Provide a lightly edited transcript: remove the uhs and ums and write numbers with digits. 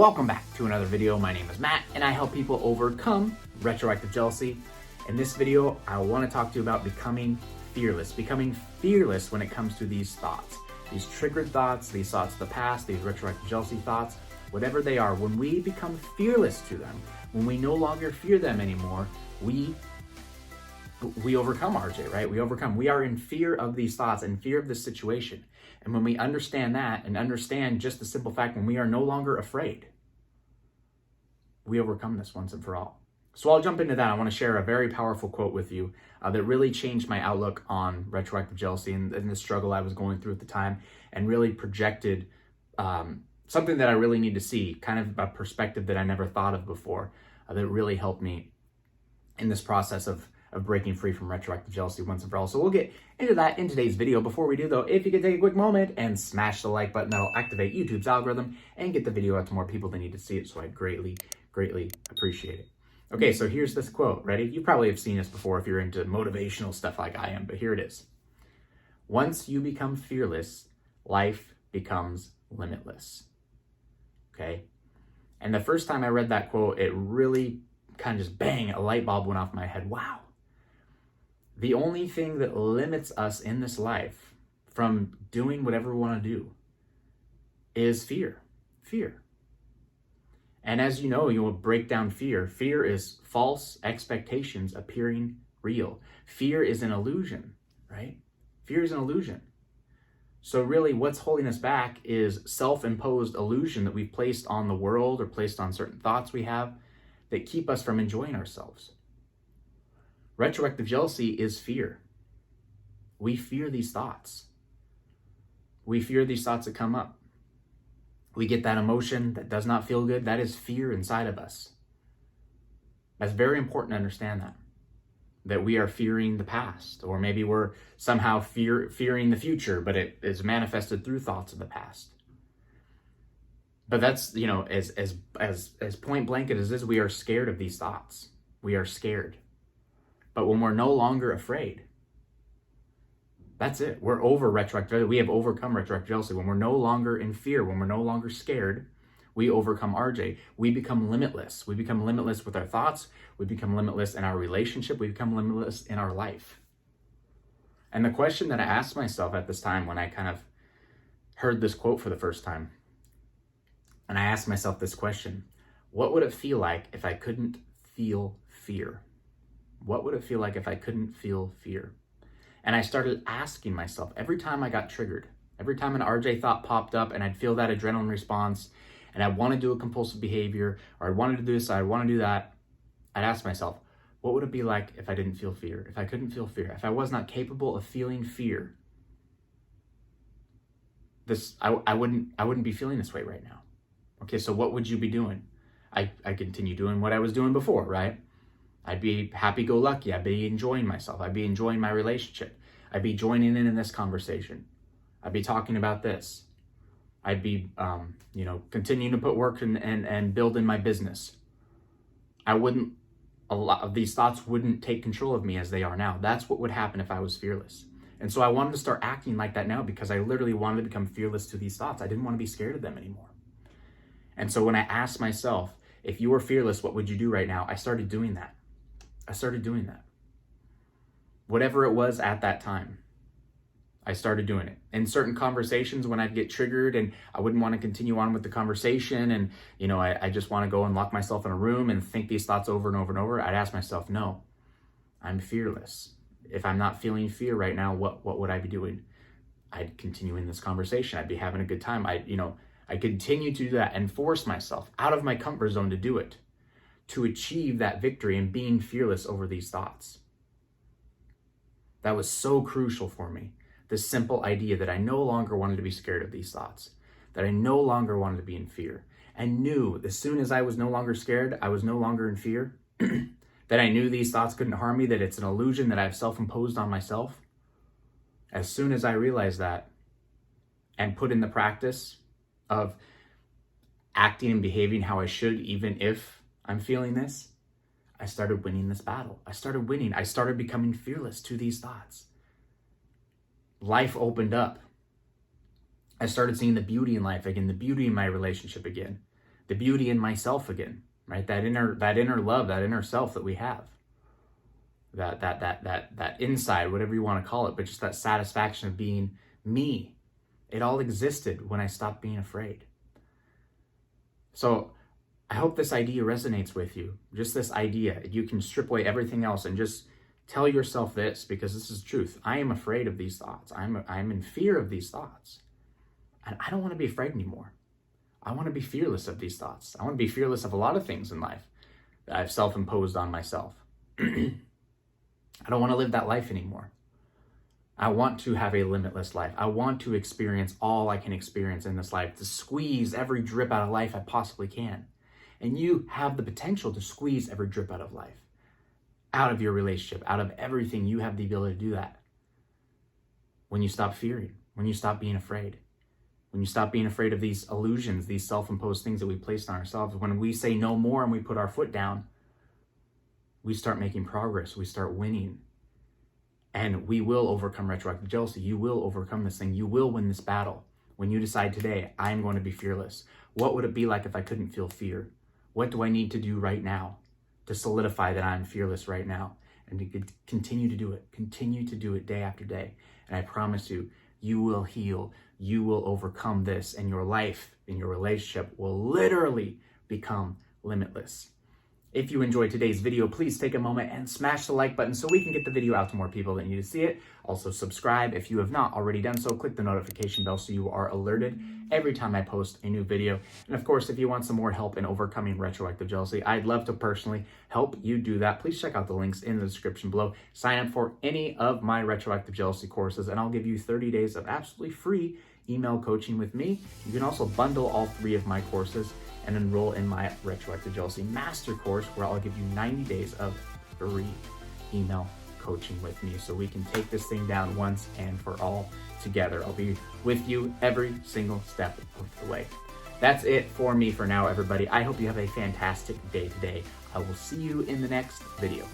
Welcome back to another video. My name is Matt and I help people overcome retroactive jealousy. In this video, I want to talk to you about becoming fearless when it comes to these thoughts, these triggered thoughts, these thoughts of the past, these retroactive jealousy thoughts, whatever they are. When we become fearless to them, when we no longer fear them anymore, we overcome, RJ, right? We are in fear of these thoughts and fear of this situation. And when we understand that and understand just the simple fact when we are no longer afraid, we overcome this once and for all. So I'll jump into that. I want to share a very powerful quote with you that really changed my outlook on retroactive jealousy and the struggle I was going through at the time, and really projected something that I really need to see, kind of a perspective that I never thought of before, that really helped me in this process of breaking free from retroactive jealousy once and for all. So we'll get into that in today's video. Before we do though, if you could take a quick moment and smash the like button, that'll activate YouTube's algorithm and get the video out to more people that need to see it. So I'd greatly appreciate it. Okay, so here's this quote. Ready? You probably have seen this before if you're into motivational stuff like I am, but here it is. Once you become fearless, life becomes limitless. Okay? And the first time I read that quote, it really kind of just bang, a light bulb went off my head. Wow. The only thing that limits us in this life from doing whatever we want to do is fear. Fear. And as you know, you'll break down fear. Fear is false expectations appearing real. Fear is an illusion, right? Fear is an illusion. So really what's holding us back is self-imposed illusion that we've placed on the world or placed on certain thoughts we have that keep us from enjoying ourselves. Retroactive jealousy is fear. We fear these thoughts. We fear these thoughts that come up. We get that emotion that does not feel good. That is fear inside of us. That's very important to understand that we are fearing the past, or maybe we're somehow fearing the future, but it is manifested through thoughts of the past. But that's, you know, as point blank as it is, we are scared of these thoughts. We are scared. But when we're no longer afraid, that's it. We're over retroactive. We have overcome retroactive jealousy. When we're no longer in fear, when we're no longer scared, we overcome RJ. We become limitless. We become limitless with our thoughts. We become limitless in our relationship. We become limitless in our life. And the question that I asked myself at this time when I kind of heard this quote for the first time, and I asked myself this question: what would it feel like if I couldn't feel fear? What would it feel like if I couldn't feel fear? And I started asking myself every time I got triggered, every time an RJ thought popped up and I'd feel that adrenaline response and I want to do a compulsive behavior, or I wanted to do this, I want to do that, I'd ask myself, what would it be like if I didn't feel fear? If I couldn't feel fear? If I was not capable of feeling fear? I wouldn't be feeling this way right now. Okay, so what would you be doing? I continue doing what I was doing before, right? I'd be happy-go-lucky. I'd be enjoying myself. I'd be enjoying my relationship. I'd be joining in this conversation. I'd be talking about this. I'd be, continuing to put work and build in my business. A lot of these thoughts wouldn't take control of me as they are now. That's what would happen if I was fearless. And so I wanted to start acting like that now because I literally wanted to become fearless to these thoughts. I didn't want to be scared of them anymore. And so when I asked myself, if you were fearless, what would you do right now? I started doing that. Whatever it was at that time, I started doing it. In certain conversations when I'd get triggered and I wouldn't want to continue on with the conversation and, I just want to go and lock myself in a room and think these thoughts over and over and over, I'd ask myself, no, I'm fearless. If I'm not feeling fear right now, what would I be doing? I'd continue in this conversation. I'd be having a good time. I continue to do that and force myself out of my comfort zone to do it, to achieve that victory and being fearless over these thoughts. That was so crucial for me. This simple idea that I no longer wanted to be scared of these thoughts, that I no longer wanted to be in fear, and knew as soon as I was no longer scared, I was no longer in fear, that I knew these thoughts couldn't harm me, that it's an illusion that I've self-imposed on myself. As soon as I realized that and put in the practice of acting and behaving how I should, even if I'm feeling this, I started winning this battle. I started winning. I started becoming fearless to these thoughts. Life opened up. I started seeing the beauty in life again, the beauty in my relationship again, the beauty in myself again, right? That inner love, that inner self that we have. That inside, whatever you want to call it, but just that satisfaction of being me. It all existed when I stopped being afraid. So I hope this idea resonates with you. Just this idea. You can strip away everything else and just tell yourself this, because this is truth. I am afraid of these thoughts. I'm in fear of these thoughts. And I don't want to be afraid anymore. I want to be fearless of these thoughts. I want to be fearless of a lot of things in life that I've self-imposed on myself. I don't want to live that life anymore. I want to have a limitless life. I want to experience all I can experience in this life, to squeeze every drip out of life I possibly can. And you have the potential to squeeze every drip out of life, out of your relationship, out of everything. You have the ability to do that. When you stop fearing, when you stop being afraid, when you stop being afraid of these illusions, these self-imposed things that we placed on ourselves, when we say no more and we put our foot down, we start making progress, we start winning. And we will overcome retroactive jealousy. You will overcome this thing. You will win this battle. When you decide today, I'm going to be fearless. What would it be like if I couldn't feel fear? What do I need to do right now to solidify that I'm fearless right now? And to continue to do it. Continue to do it day after day. And I promise you, you will heal. You will overcome this. And your life and your relationship will literally become limitless. If you enjoyed today's video, please take a moment and smash the like button so we can get the video out to more people that need to see it. Also subscribe if you have not already done so. Click the notification bell so you are alerted every time I post a new video. And of course, if you want some more help in overcoming retroactive jealousy, I'd love to personally help you do that. Please check out the links in the description below. Sign up for any of my retroactive jealousy courses, and I'll give you 30 days of absolutely free email coaching with me. You can also bundle all 3 of my courses and enroll in my Retroactive Jealousy Master Course, where I'll give you 90 days of free email coaching with me so we can take this thing down once and for all together. I'll be with you every single step of the way. That's it for me for now, everybody. I hope you have a fantastic day today. I will see you in the next video.